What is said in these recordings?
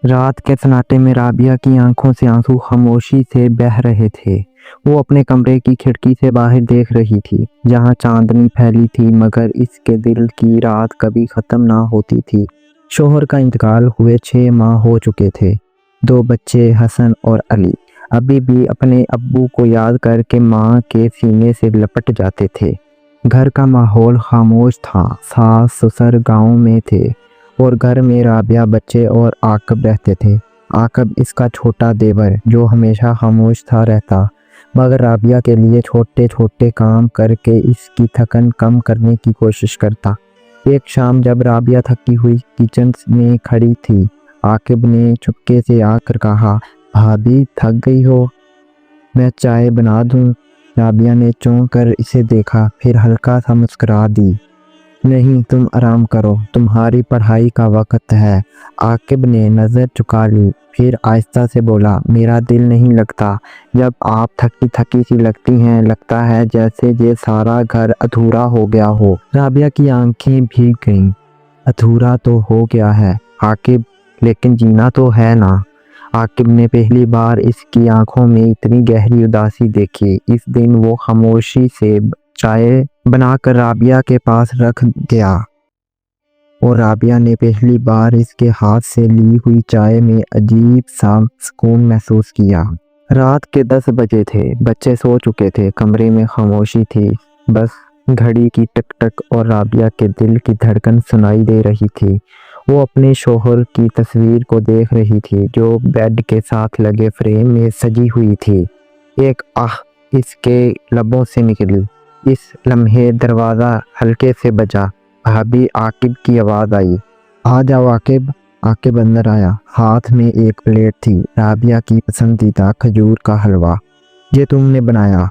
रात के सन्नाटे में राबिया की आंखों से आंसू खामोशी से बह रहे थे। वो अपने कमरे की खिड़की से बाहर देख रही थी, जहां चांदनी फैली थी, मगर इसके दिल की रात कभी खत्म ना होती थी। शोहर का इंतकाल हुए 6 माह हो चुके थे। 2 बच्चे हसन और अली अभी भी अपने अब्बू को याद करके माँ के सीने से लपट जाते थे। घर का माहौल खामोश था। सास ससुर गांव में थे और घर में राबिया, बच्चे और आकब रहते थे। आकब इसका छोटा देवर जो हमेशा खामोश था रहता, मगर राबिया के लिए छोटे छोटे काम करके इसकी थकन कम करने की कोशिश करता। एक शाम जब राबिया थकी हुई किचन में खड़ी थी, आकिब ने चुपके से आकर कहा, भाभी थक गई हो, मैं चाय बना दूं? राबिया ने चौंक कर इसे देखा, फिर हल्का सा मुस्कुरा दी। नहीं, तुम आराम करो, तुम्हारी पढ़ाई का वक्त है। आकिब ने नज़र झुका ली, फिर आहिस्ता से बोला, मेरा दिल नहीं लगता जब आप थकी थकी सी लगती हैं। लगता है जैसे ये सारा घर अधूरा हो गया हो। राबिया की आंखें भीग गईं। अधूरा तो हो गया है आकिब, लेकिन जीना तो है ना। आकिब ने पहली बार इसकी आंखों में इतनी गहरी उदासी देखी। इस दिन वो खामोशी से चाय बनाकर राबिया के पास रख गया और राबिया ने पहली बार इसके हाथ से ली हुई चाय में अजीब सा सुकून महसूस किया। रात के 10 बजे थे। बच्चे सो चुके थे। कमरे में खामोशी थी। बस घड़ी की टक टक और राबिया के दिल की धड़कन सुनाई दे रही थी। वो अपने शोहर की तस्वीर को देख रही थी, जो बेड के साथ लगे फ्रेम में सजी हुई थी। एक आह इसके लबों से निकली। इस लम्हे दरवाज़ा हल्के से बजा। भाभी, आकिब की आवाज़ आई। आ जाओ आकिब। आकिब अंदर आया। हाथ में एक प्लेट थी, राबिया की पसंदीदा खजूर का हलवा। ये तुमने बनाया?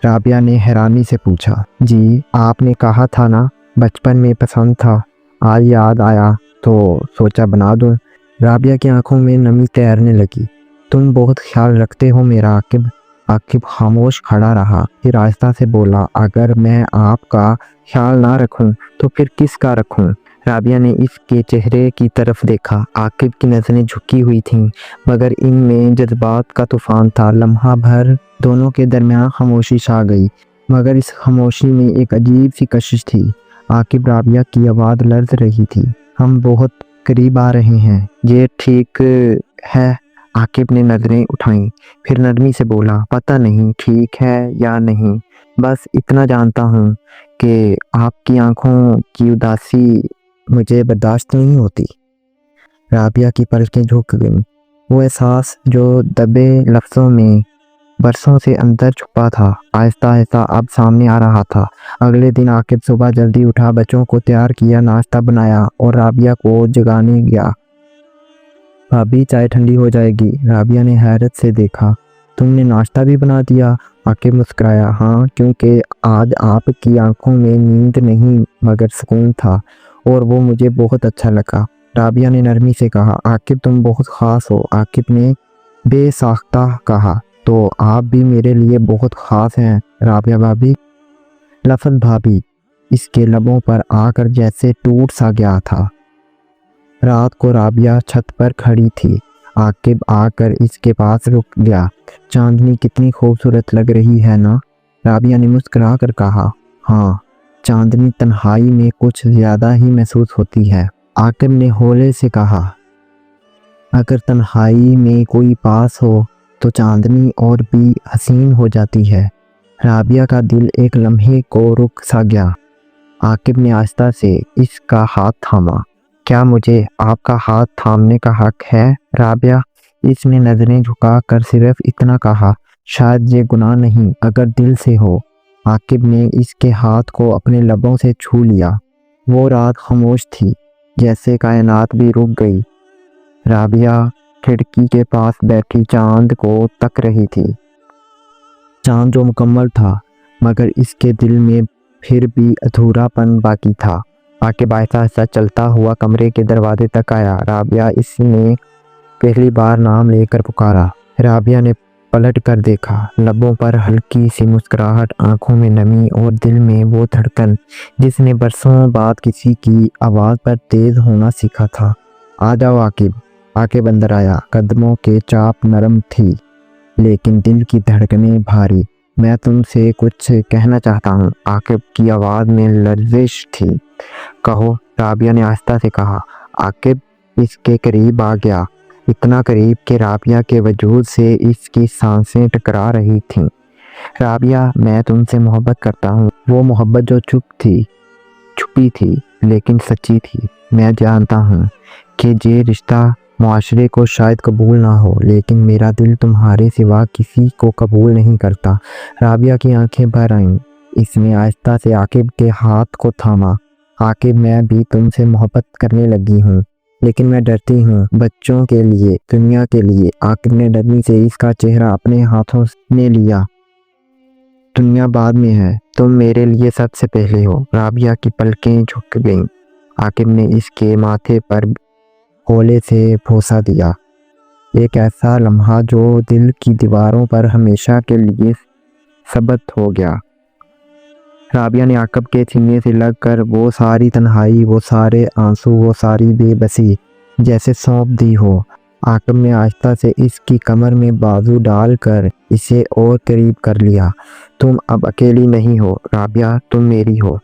राबिया ने हैरानी से पूछा। जी, आपने कहा था ना बचपन में पसंद था, आज याद आया तो सोचा बना दूं। राबिया की आंखों में नमी तैरने लगी। तुम बहुत ख्याल रखते हो मेरा आकिब। आकिब खामोश खड़ा रहा, फिर आहिस्ता से बोला, अगर मैं आपका ख्याल ना रखूं तो फिर किसका रखूं? राबिया ने इसके चेहरे की तरफ देखा। आकिब की नज़रें झुकी हुई थीं, मगर इनमें जज्बात का तूफान था। लम्हा भर दोनों के दरमियान खामोशी छा गई, मगर इस खामोशी में एक अजीब सी कशिश थी। आकिब, राबिया की आवाज़ लर्ज़ रही थी, हम बहुत करीब आ रहे हैं, ये ठीक है? आकिब ने नज़रें उठाईं, फिर नरमी से बोला, पता नहीं ठीक है या नहीं, बस इतना जानता हूँ कि आपकी आंखों की उदासी मुझे बर्दाश्त नहीं होती। राबिया की पलकें झुक गईं। वो एहसास जो दबे लफ्ज़ों में बरसों से अंदर छुपा था, आहिस्ता आहिस्ता अब सामने आ रहा था। अगले दिन आकिब सुबह जल्दी उठा, बच्चों को तैयार किया, नाश्ता बनाया और राबिया को जगाने गया। भाभी, चाय ठंडी हो जाएगी। राबिया ने हैरत से देखा। तुमने नाश्ता भी बना दिया? आकिब मुस्कुराया। हाँ, क्योंकि आज आपकी आंखों में नींद नहीं मगर सुकून था और वो मुझे बहुत अच्छा लगा। राबिया ने नरमी से कहा, आकिब तुम बहुत ख़ास हो। आकिब ने बेसाख्ता कहा, तो आप भी मेरे लिए बहुत ख़ास हैं राबिया भाभी। लफ्ज़ भाभी इसके लबों पर आकर जैसे टूट सा गया था। रात को राबिया छत पर खड़ी थी। आकिब आकर इसके पास रुक गया। चांदनी कितनी खूबसूरत लग रही है ना? राबिया ने मुस्कुरा कर कहा। हाँ, चांदनी तन्हाई में कुछ ज़्यादा ही महसूस होती है। आकिब ने हौले से कहा, अगर तन्हाई में कोई पास हो तो चांदनी और भी हसीन हो जाती है। राबिया का दिल एक लम्हे को रुक सा गया। आकिब ने आहिस्ता से इसका हाथ थामा। क्या मुझे आपका हाथ थामने का हक है राबिया? इसने नज़रें झुकाकर सिर्फ इतना कहा, शायद ये गुनाह नहीं अगर दिल से हो। आकिब ने इसके हाथ को अपने लबों से छू लिया। वो रात खामोश थी, जैसे कायनात भी रुक गई। राबिया खिड़की के पास बैठी चांद को तक रही थी। चांद जो मुकम्मल था, मगर इसके दिल में फिर भी अधूरापन बाकी था। आकिब आहिस्ता आहिस्ता चलता हुआ कमरे के दरवाजे तक आया। राबिया, इसने पहली बार नाम लेकर पुकारा। राबिया ने पलट कर देखा। लबों पर हल्की सी मुस्कुराहट, आंखों में नमी और दिल में वो धड़कन जिसने बरसों बाद किसी की आवाज़ पर तेज़ होना सीखा था। आ जाओ आकिब। आके अंदर आया। कदमों के चाप नरम थी लेकिन दिल की धड़कनें भारी। मैं तुमसे कुछ कहना चाहता हूँ। आकिब की आवाज़ में लर्जिश थी। कहो, राबिया ने आहिस्ता से कहा। आकिब इसके करीब आ गया, इतना करीब कि राबिया के वजूद से इसकी सांसें टकरा रही थीं। राबिया, मैं तुमसे मोहब्बत करता हूँ। वो मोहब्बत जो छुपी थी लेकिन सच्ची थी। मैं जानता हूँ कि ये रिश्ता मुआशरे को शायद कबूल ना हो, लेकिन मेरा दिल तुम्हारे सिवा किसी को कबूल नहीं करता। राबिया की आंखें भर आईं। इसने आहिस्ता से आकिब के हाथ को थामा। आकिब, मैं भी तुमसे मोहब्बत करने लगी हूँ, लेकिन मैं डरती हूँ, बच्चों के लिए, दुनिया के लिए। आकिब ने नरमी से इसका चेहरा अपने हाथों में लिया। दुनिया बाद में है, तुम मेरे लिए सबसे पहले हो। राबिया की पलकें झुक गईं। आकिब ने इसके माथे पर होले से भरोसा दिया। एक ऐसा लम्हा जो दिल की दीवारों पर हमेशा के लिए सबत हो गया। राबिया ने आकिब के सीने से लगकर वो सारी तन्हाई, वो सारे आंसू, वो सारी बेबसी जैसे सौंप दी हो। आकिब ने आहिस्ता से इसकी कमर में बाजू डालकर इसे और करीब कर लिया। तुम अब अकेली नहीं हो राबिया, तुम मेरी हो।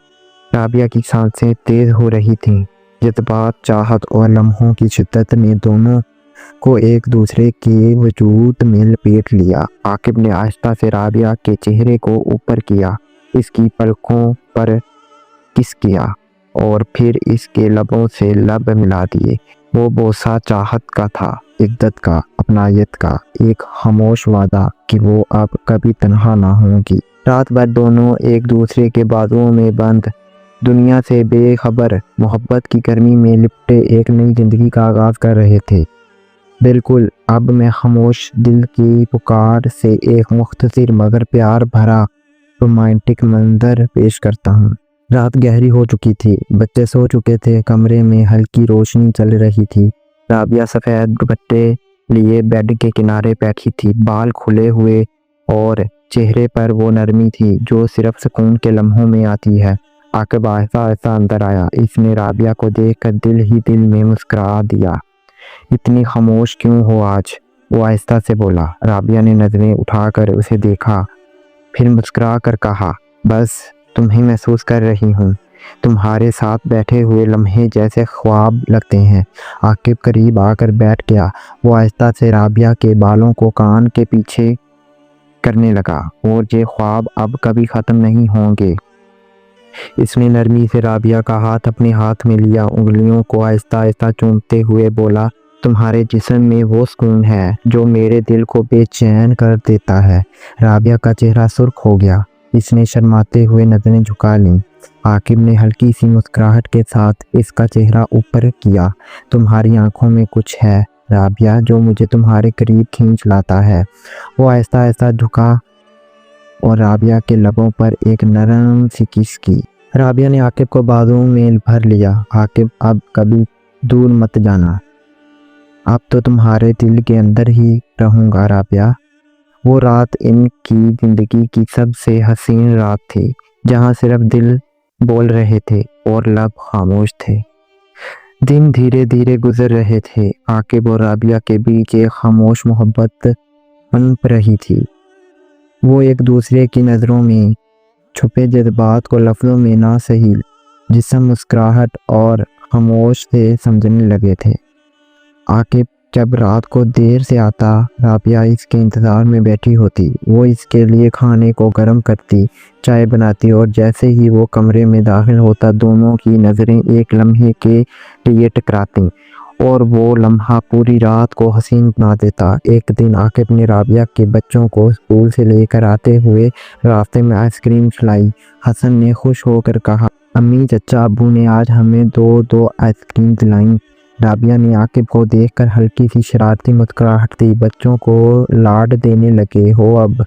राबिया की सांसें तेज हो रही थीं। जज्बात, चाहत और लम्हों की शिद्दत ने दोनों को एक दूसरे के वजूद में लपेट लिया। आकिब ने आहिस्ता से राबिया के चेहरे को ऊपर किया, इसकी पलकों पर किस किया और फिर इसके लबों से लब मिला दिए। वो बोसा चाहत का था, इद्दत का, अपनायत का, एक खामोश वादा कि वो अब कभी तन्हा ना होंगी। रात भर दोनों एक दूसरे के बाजुओं में बंद, दुनिया से बेखबर, मोहब्बत की गर्मी में लिपटे एक नई जिंदगी का आगाज कर रहे थे। बिल्कुल, अब मैं खामोश दिल की पुकार से एक मुख्तसर मगर प्यार भरा रोमांटिक मंजर पेश करता हूँ। रात गहरी हो चुकी थी, बच्चे सो चुके थे, कमरे में हल्की रोशनी चल रही थी। राबिया सफ़ेद दुपट्टे लिए बेड के किनारे बैठी थी, बाल खुले हुए और चेहरे पर वो नरमी थी जो सिर्फ सुकून के लम्हों में आती है। आकिब आहिस्ता आहिस्ता अंदर आया। इसने राबिया को देखकर दिल ही दिल में मुस्कुरा दिया। इतनी खामोश क्यों हो आज? वो आहिस्ता से बोला। राबिया ने नजरें उठाकर उसे देखा, फिर मुस्कुरा कर कहा, बस तुम्हें महसूस कर रही हूँ। तुम्हारे साथ बैठे हुए लम्हे जैसे ख्वाब लगते हैं। आकिब करीब आकर बैठ गया। वो आहिस्ता से राबिया के बालों को कान के पीछे करने लगा। और ये ख्वाब अब कभी ख़त्म नहीं होंगे। इसने नरमी से राबिया का हाथ अपने हाथ में लिया, उंगलियों को आहिस्ता आहिस्ता चूमते हुए बोला, तुम्हारे जिस्म में वो सुकून है जो मेरे दिल को बेचैन कर देता है। राबिया का चेहरा सुर्ख हो गया। इसने शर्माते हुए नजरें झुका लीं। आकिब ने हल्की सी मुस्कुराहट के साथ इसका चेहरा ऊपर किया। तुम्हारी आंखों में कुछ है राबिया जो मुझे तुम्हारे करीब खींच लाता है। वो आहिस्ता आहिस्ता झुका और राबिया के लबों पर एक नरम सी किस की। राबिया ने आकिब को बाजुओं में भर लिया। आकिब, अब कभी दूर मत जाना, अब तो तुम्हारे दिल के अंदर ही रहूँगा राबिया। वो रात इनकी ज़िंदगी की सबसे हसीन रात थी, जहाँ सिर्फ दिल बोल रहे थे और लब खामोश थे। दिन धीरे धीरे गुजर रहे थे। आकिब और राबिया के बीच एक खामोश मोहब्बत पनप रही थी। वो एक दूसरे की नज़रों में छुपे जज्बात को लफ्ज़ों में ना सही जिस्म, मुस्कुराहट और खामोश से समझने लगे थे। आकिब जब रात को देर से आता, राबिया इसके इंतज़ार में बैठी होती। वो इसके लिए खाने को गर्म करती, चाय बनाती और जैसे ही वो कमरे में दाखिल होता, दोनों की नज़रें एक लम्हे के लिए टकराती और वो लम्हा पूरी रात को हसीन बना देता। एक दिन आकिब ने राबिया के बच्चों को स्कूल से लेकर आते हुए रास्ते में आइसक्रीम खिलाई। हसन ने खुश होकर कहा, अम्मी, चचा, अब्बू ने आज हमें दो आइसक्रीम दिलाई। राबिया ने आकिब को देखकर हल्की सी शरारती मुस्कुराहट दी। बच्चों को लाड देने लगे हो अब?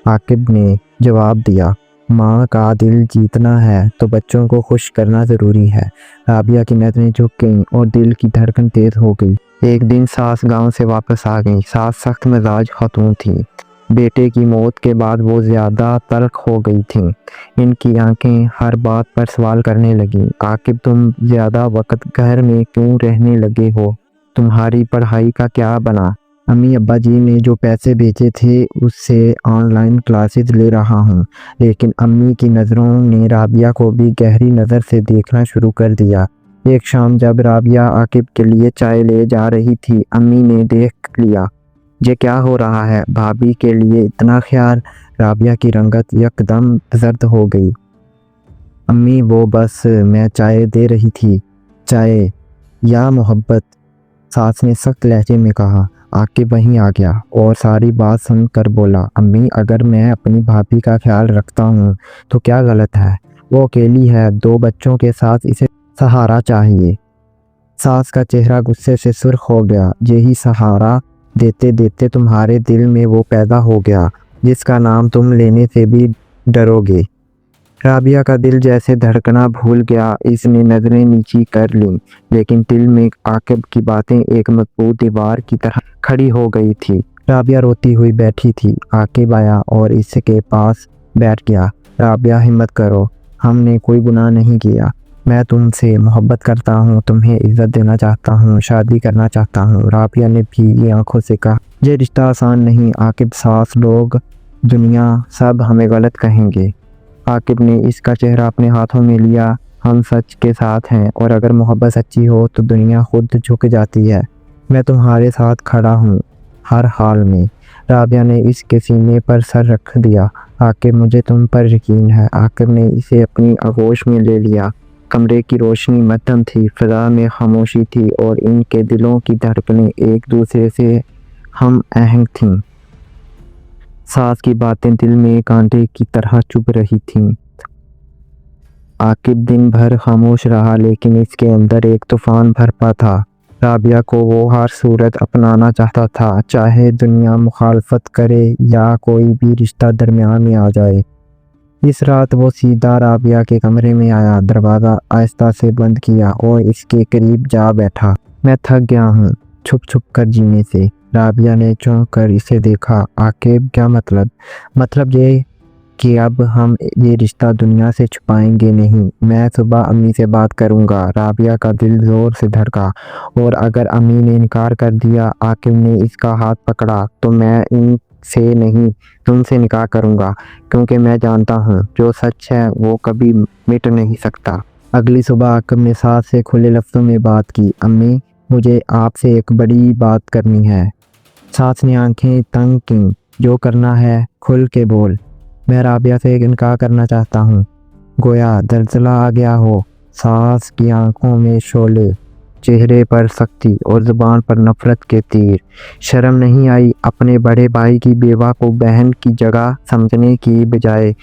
आकिब ने जवाब दिया, माँ का दिल जीतना है तो बच्चों को खुश करना ज़रूरी है। राबिया की नज़रें झुक गईं और दिल की धड़कन तेज़ हो गई। एक दिन सास गांव से वापस आ गई। सास सख्त मिजाज खातून थी। बेटे की मौत के बाद वो ज़्यादा तल्ख हो गई थीं। इनकी आंखें हर बात पर सवाल करने लगीं। आकिब, तुम ज़्यादा वक्त घर में क्यों रहने लगे हो? तुम्हारी पढ़ाई का क्या बना? अम्मी अब्बा जी ने जो पैसे भेजे थे उससे ऑनलाइन क्लासेस ले रहा हूँ। लेकिन अम्मी की नज़रों ने राबिया को भी गहरी नज़र से देखना शुरू कर दिया। एक शाम जब राबिया आकिब के लिए चाय ले जा रही थी, अम्मी ने देख लिया। ये क्या हो रहा है? भाभी के लिए इतना ख्याल? राबिया की रंगत यकदम जर्द हो गई। अम्मी वो बस मैं चाय दे रही थी। चाय या मोहब्बत? सास ने सख्त लहजे में कहा। आकिब वहीं आ गया और सारी बात सुनकर बोला, अम्मी अगर मैं अपनी भाभी का ख्याल रखता हूँ तो क्या गलत है? वो अकेली है, 2 बच्चों के साथ, इसे सहारा चाहिए। सास का चेहरा गुस्से से सुर्ख हो गया। यही सहारा देते देते तुम्हारे दिल में वो पैदा हो गया जिसका नाम तुम लेने से भी डरोगे। राबिया का दिल जैसे धड़कना भूल गया। इसने नजरें नीची कर लीं, लेकिन दिल में आकिब की बातें एक मजबूत दीवार की तरह खड़ी हो गई थी। राबिया रोती हुई बैठी थी। आकिब आया और इसके पास बैठ गया। राबिया हिम्मत करो, हमने कोई गुनाह नहीं किया। मैं तुमसे मोहब्बत करता हूँ, तुम्हें इज्जत देना चाहता हूँ, शादी करना चाहता हूँ। राबिया ने भीगी आंखों से कहा, ये रिश्ता आसान नहीं आकिब, सास, लोग, दुनिया सब हमें गलत कहेंगे। आकिब ने इसका चेहरा अपने हाथों में लिया। हम सच के साथ हैं और अगर मोहब्बत सच्ची हो तो दुनिया खुद झुक जाती है। मैं तुम्हारे साथ खड़ा हूँ हर हाल में। राबिया ने इसके सीने पर सर रख दिया। आकिब मुझे तुम पर यकीन है। आकिब ने इसे अपनी आगोश में ले लिया। कमरे की रोशनी मध्यम थी, फिजा में खामोशी थी और इनके दिलों की धड़कनें एक दूसरे से हम आहंग थीं। सास की बातें दिल में कांटे की तरह चुभ रही थीं। आकिब दिन भर खामोश रहा, लेकिन इसके अंदर एक तूफान भरपा था। राबिया को वो हर सूरत अपनाना चाहता था, चाहे दुनिया मुखालफत करे या कोई भी रिश्ता दरमियान में आ जाए। इस रात वो सीधा राबिया के कमरे में आया, दरवाज़ा आहिस्ता से बंद किया और इसके करीब जा बैठा। मैं थक गया हूँ छुप छुप कर जीने से। राबिया ने चौंक कर इसे देखा। आकिब क्या मतलब? मतलब ये कि अब हम ये रिश्ता दुनिया से छुपाएंगे नहीं। मैं सुबह अम्मी से बात करूँगा। राबिया का दिल ज़ोर से धड़का। और अगर अम्मी ने इनकार कर दिया? आकिब ने इसका हाथ पकड़ा। तो मैं इनसे नहीं, तुमसे निकाह करूँगा, क्योंकि मैं जानता हूँ जो सच है वो कभी मिट नहीं सकता। अगली सुबह आकिब ने सास से खुले लफ्ज़ों में बात की। अम्मी मुझे आपसे एक बड़ी बात करनी है। सास ने आंखें तंग कीं। जो करना है खुल के बोल। मैं राबिया से इनकार करना चाहता हूँ। गोया दलदला आ गया हो। सास की आंखों में शोले, चेहरे पर सख्ती और ज़ुबान पर नफरत के तीर। शर्म नहीं आई अपने बड़े भाई की बेवा को बहन की जगह समझने की बजाय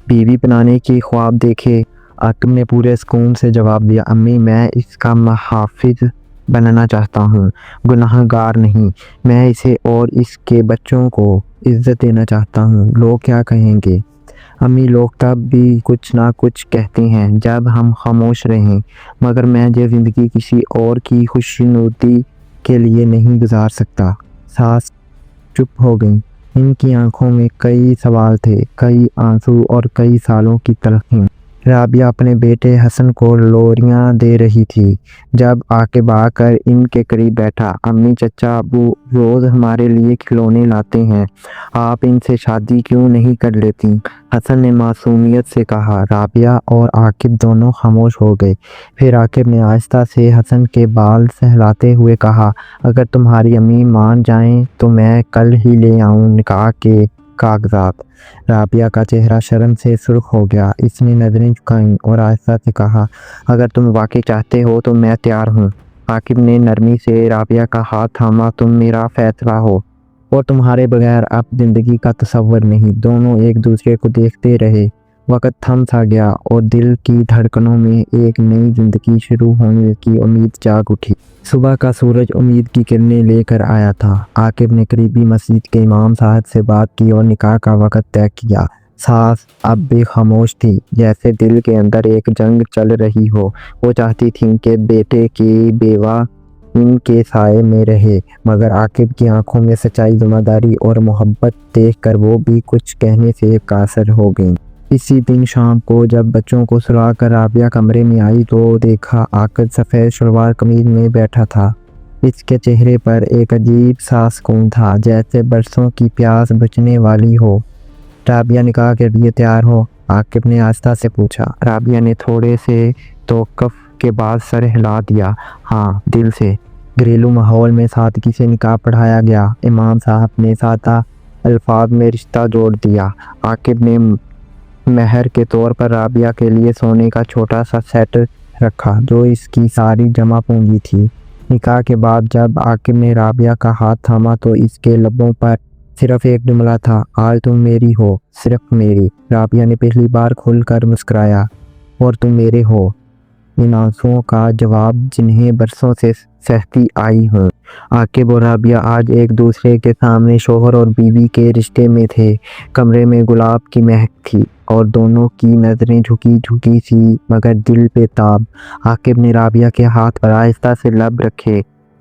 बीवी बनाने की ख्वाब देखे? आकिब ने पूरे सुकून से जवाब दिया, अम्मी मैं इसका मुहाफ़िज़ बनना चाहता हूँ, गुनाहगार नहीं। मैं इसे और इसके बच्चों को इज्जत देना चाहता हूँ। लोग क्या कहेंगे? अम्मी लोग तब भी कुछ ना कुछ कहते हैं जब हम खामोश रहें, मगर मैं ये ज़िंदगी किसी और की खुशनुदी के लिए नहीं गुजार सकता। सास चुप हो गई। इनकी आंखों में कई सवाल थे, कई आंसू और कई सालों की तलखी। राबिया अपने बेटे हसन को लोरियां दे रही थी जब आकिब आकर इनके करीब बैठा। अम्मी चचा अबू रोज़ हमारे लिए खिलौने लाते हैं, आप इनसे शादी क्यों नहीं कर लेती? हसन ने मासूमियत से कहा। राबिया और आकिब दोनों खामोश हो गए। फिर आकिब ने आहिस्ता से हसन के बाल सहलाते हुए कहा, अगर तुम्हारी अम्मी मान जाएं तो मैं कल ही ले आऊं निकाह के कागजात। राबिया का चेहरा शर्म से सुर्ख हो गया। इसने नजरें झुकाईं और आहिस्ता से कहा, अगर तुम वाकई चाहते हो तो मैं तैयार हूँ। आकिब ने नरमी से राबिया का हाथ थामा, तुम मेरा फैसला हो और तुम्हारे बगैर अब जिंदगी का तस्वर नहीं। दोनों एक दूसरे को देखते रहे। वक्त थम सा गया और दिल की धड़कनों में एक नई जिंदगी शुरू होने की उम्मीद जाग उठी। सुबह का सूरज उम्मीद की किरणें लेकर आया था। आकिब ने करीबी मस्जिद के इमाम साहब से बात की और निकाह का वक्त तय किया। सास अब भी खामोश थी, जैसे दिल के अंदर एक जंग चल रही हो। वो चाहती थी कि बेटे की बेवा इनके साए में रहे, मगर आकिब की आंखों में सच्चाई, ज़िम्मेदारी और मोहब्बत देखकर वो भी कुछ कहने से कासर हो गई। इसी दिन शाम को जब बच्चों को सुलाकर राबिया कमरे में आई तो देखा आकिब सफ़ेद शलवार कमीज में बैठा था। اس کے چہرے پر ایک عجیب سا سکون تھا، جیسے برسوں کی پیاس بجھنے والی ہو۔ رابعہ نکاح کے لیے تیار ہو؟ عاقب نے آہستہ سے پوچھا۔ رابعہ نے تھوڑے سے توقف کے بعد سر ہلا دیا۔ ہاں، دل سے۔ گھریلو ماحول میں سادگی سے نکاح پڑھایا گیا۔ امام صاحب نے سادہ الفاظ میں رشتہ جوڑ دیا۔ عاقب نے مہر کے طور پر رابعہ کے لیے سونے کا چھوٹا سا سیٹ رکھا، جو اس کی ساری جمع پونجی تھی۔ نکاح کے بعد جب عاقب نے رابعہ کا ہاتھ تھاما تو اس کے لبوں پر صرف ایک جملہ تھا، آج تم میری ہو، صرف میری۔ رابعہ نے پہلی بار کھل کر مسکرایا، اور تم میرے ہو، ان آنسوؤں کا جواب جنہیں برسوں سے سہتی آئی ہوں۔ عاقب اور رابعہ آج ایک دوسرے کے سامنے شوہر اور بیوی کے رشتے میں تھے۔ کمرے میں گلاب کی مہک تھی اور دونوں کی نظریں جھکی جھکی سی مگر دل بے تاب۔ عاقب نے رابعہ کے ہاتھ پر آہستہ سے لب رکھے۔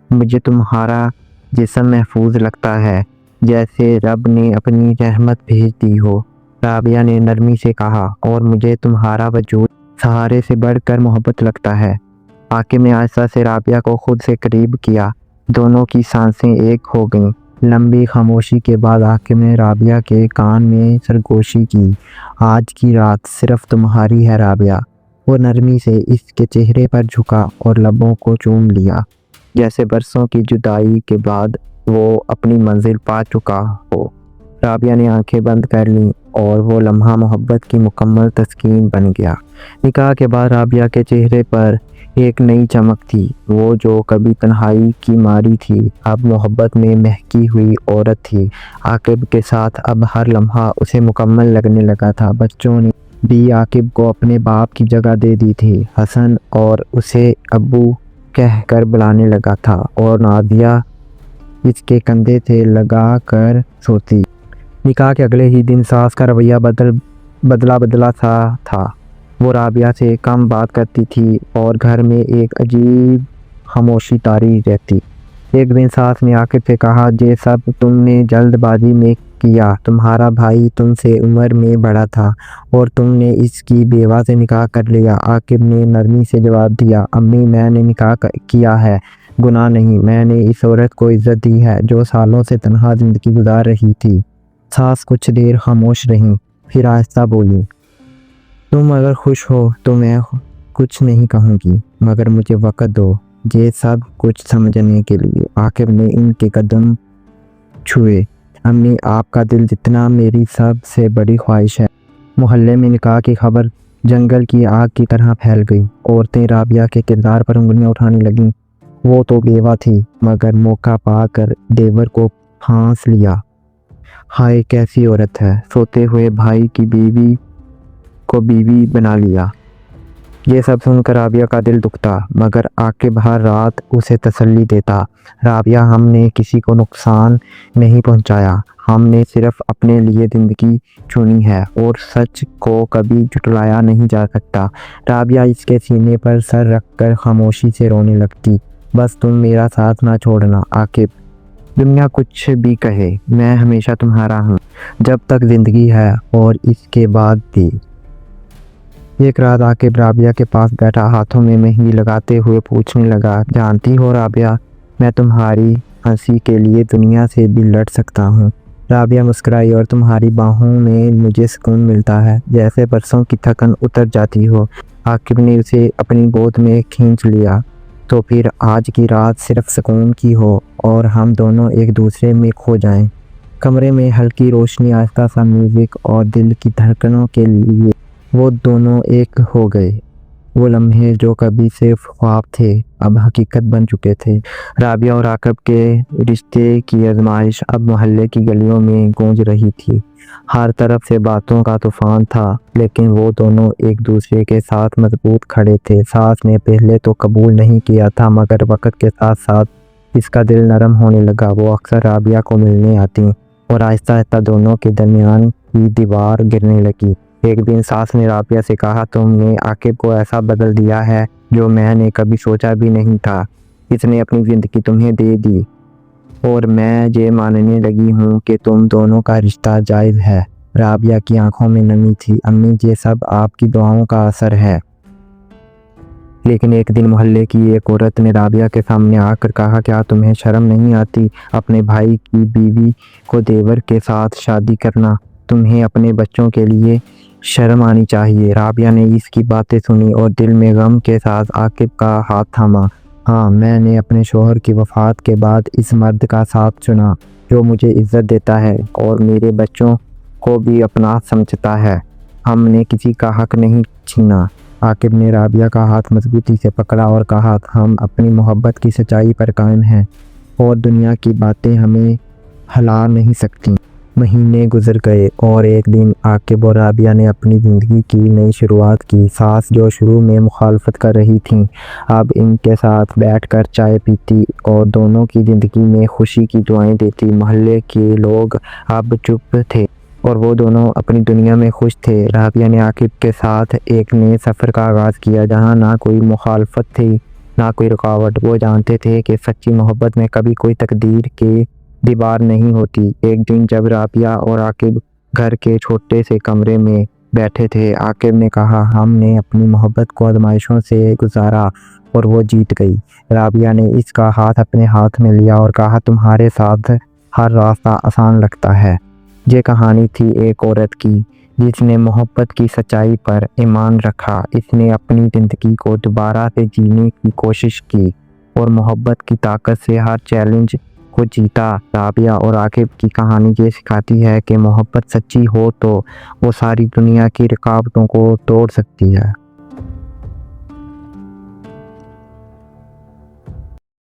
مجھے تمہارا جسم محفوظ لگتا ہے، جیسے رب نے اپنی رحمت بھیج دی ہو، رابعہ نے نرمی سے کہا، اور مجھے تمہارا وجود سہارے سے بڑھ کر محبت لگتا ہے۔ عاقب نے آہستہ سے رابعہ کو خود سے قریب کیا۔ دونوں کی سانسیں ایک ہو گئیں۔ لمبی خاموشی کے بعد عاقب نے رابعہ کے کان میں سرگوشی کی۔ آج کی رات صرف تمہاری ہے رابعہ۔ وہ نرمی سے اس کے چہرے پر جھکا اور لبوں کو چوم لیا، جیسے برسوں کی جدائی کے بعد وہ اپنی منزل پا چکا ہو۔ رابعہ نے آنکھیں بند کر لیں اور وہ لمحہ محبت کی مکمل تسکین بن گیا۔ نکاح کے بعد رابعہ کے چہرے پر ایک نئی چمک تھی۔ وہ جو کبھی تنہائی کی ماری تھی، اب محبت میں مہکی ہوئی عورت تھی۔ عاقب کے ساتھ اب ہر لمحہ اسے مکمل لگنے لگا تھا۔ بچوں نے بھی عاقب کو اپنے باپ کی جگہ دے دی تھی۔ حسن اور اسے ابو کہہ کر بلانے لگا تھا، اور نادیہ اس کے کندھے سے لگا کر سوتی۔ نکاح کے اگلے ہی دن ساس کا رویہ بدلا سا تھا۔ وہ رابعہ سے کم بات کرتی تھی اور گھر میں ایک عجیب خاموشی طاری رہتی۔ ایک دن ساس نے عاقب سے کہا، یہ سب تم نے جلد بازی میں کیا۔ تمہارا بھائی تم سے عمر میں بڑا تھا اور تم نے اس کی بیوہ سے نکاح کر لیا۔ عاقب نے نرمی سے جواب دیا، امی میں نے نکاح کیا ہے، گناہ نہیں، میں نے اس عورت کو عزت دی ہے جو سالوں سے تنہا زندگی گزار رہی تھی۔ ساس کچھ دیر خاموش رہیں، پھر آہستہ بولی، تم اگر خوش ہو تو میں کچھ نہیں کہوں گی، مگر مجھے وقت دو یہ سب کچھ سمجھنے کے لیے۔ عاقب نے ان کے قدم چھوئے۔ امی، آپ کا دل جتنا میری سب سے بڑی خواہش ہے۔ محلے میں نکاح کی خبر جنگل کی آگ کی طرح پھیل گئی۔ عورتیں رابعہ کے کردار پر انگلیاں اٹھانے لگیں۔ وہ تو بیوہ تھی، مگر موقع پا کر دیور کو پھانس لیا۔ ہائے کیسی عورت ہے، سوتے ہوئے بھائی کی بیوی کو بیوی بنا لیا۔ یہ سب سن کر رابعہ کا دل دکھتا، مگر عاقب ہر رات اسے تسلی دیتا، رابعہ ہم نے کسی کو نقصان نہیں پہنچایا، ہم نے صرف اپنے لیے زندگی چنی ہے اور سچ کو کبھی جھٹلایا نہیں جا سکتا۔ رابعہ اس کے سینے پر سر رکھ کر خاموشی سے رونے لگتی۔ بس تم میرا ساتھ نہ چھوڑنا عاقب، دنیا کچھ بھی کہے، میں ہمیشہ تمہارا ہوں، جب تک زندگی ہے اور اس کے بعد بھی۔ ایک رات عاقب رابعہ کے پاس بیٹھا ہاتھوں میں مہندی لگاتے ہوئے پوچھنے لگا، جانتی ہو رابعہ، میں تمہاری ہنسی کے لیے دنیا سے بھی لڑ سکتا ہوں۔ رابعہ مسکرائی، اور تمہاری باہوں میں مجھے سکون ملتا ہے، جیسے برسوں کی تھکن اتر جاتی ہو۔ عاقب نے اسے اپنی گود میں کھینچ لیا، تو پھر آج کی رات صرف سکون کی ہو اور ہم دونوں ایک دوسرے میں کھو جائیں۔ کمرے میں ہلکی روشنی، آہستہ سا میوزک اور دل کی دھڑکنوں کے لیے وہ دونوں ایک ہو گئے۔ وہ لمحے جو کبھی صرف خواب تھے اب حقیقت بن چکے تھے۔ رابعہ اور عاقب کے رشتے کی آزمائش اب محلے کی گلیوں میں گونج رہی تھی۔ ہر طرف سے باتوں کا طوفان تھا، لیکن وہ دونوں ایک دوسرے کے ساتھ مضبوط کھڑے تھے۔ ساس نے پہلے تو قبول نہیں کیا تھا، مگر وقت کے ساتھ ساتھ اس کا دل نرم ہونے لگا۔ وہ اکثر رابعہ کو ملنے آتی اور آہستہ آہستہ دونوں کے درمیان کی دیوار گرنے لگی۔ ایک دن ساس نے رابعہ سے کہا، تم نے عاقب کو ایسا بدل دیا ہے جو میں نے کبھی سوچا بھی نہیں تھا۔ اس نے اپنی زندگی تمہیں دے دی اور میں یہ ماننے لگی ہوں کہ تم دونوں کا رشتہ جائز ہے۔ رابعہ کی آنکھوں میں نمی تھی۔ امی، یہ سب آپ کی دعاؤں کا اثر ہے۔ لیکن ایک دن محلے کی ایک عورت نے رابعہ کے سامنے آ کر کہا، کیا تمہیں شرم نہیں آتی اپنے بھائی کی بیوی کو دیور کے ساتھ شادی کرنا؟ تمہیں اپنے بچوں کے لیے شرم آنی چاہیے۔ رابعہ نے اس کی باتیں سنی اور دل میں غم کے ساتھ عاقب کا ہاتھ تھاما۔ ہاں، میں نے اپنے شوہر کی وفات کے بعد اس مرد کا ساتھ چنا جو مجھے عزت دیتا ہے اور میرے بچوں کو بھی اپنا سمجھتا ہے۔ ہم نے کسی کا حق نہیں چھینا۔ عاقب نے رابعہ کا ہاتھ مضبوطی سے پکڑا اور کہا، ہم اپنی محبت کی سچائی پر قائم ہیں اور دنیا کی باتیں ہمیں ہلا نہیں سکتی۔ مہینے گزر گئے اور ایک دن عاقب اور رابعہ نے اپنی زندگی کی نئی شروعات کی۔ ساس جو شروع میں مخالفت کر رہی تھیں، اب ان کے ساتھ بیٹھ کر چائے پیتی اور دونوں کی زندگی میں خوشی کی دعائیں دیتی۔ محلے کے لوگ اب چپ تھے اور وہ دونوں اپنی دنیا میں خوش تھے۔ رابعہ نے عاقب کے ساتھ ایک نئے سفر کا آغاز کیا جہاں نہ کوئی مخالفت تھی نہ کوئی رکاوٹ۔ وہ جانتے تھے کہ سچی محبت میں کبھی کوئی تقدیر کی دیوار نہیں ہوتی۔ ایک دن جب رابعہ اور عاقب گھر کے چھوٹے سے کمرے میں بیٹھے تھے، عاقب نے کہا، ہم نے اپنی محبت کو آزمائشوں سے گزارا اور وہ جیت گئی۔ رابعہ نے اس کا ہاتھ اپنے ہاتھ میں لیا اور کہا، تمہارے ساتھ ہر راستہ آسان لگتا ہے۔ یہ کہانی تھی ایک عورت کی جس نے محبت کی سچائی پر ایمان رکھا۔ اس نے اپنی زندگی کو دوبارہ سے جینے کی کوشش کی اور محبت کی طاقت سے ہر چیلنج کو جیتا۔ رابعہ اور عاقب کی کہانی یہ سکھاتی ہے کہ محبت سچی ہو تو وہ ساری دنیا کی رکاوٹوں کو توڑ سکتی ہے۔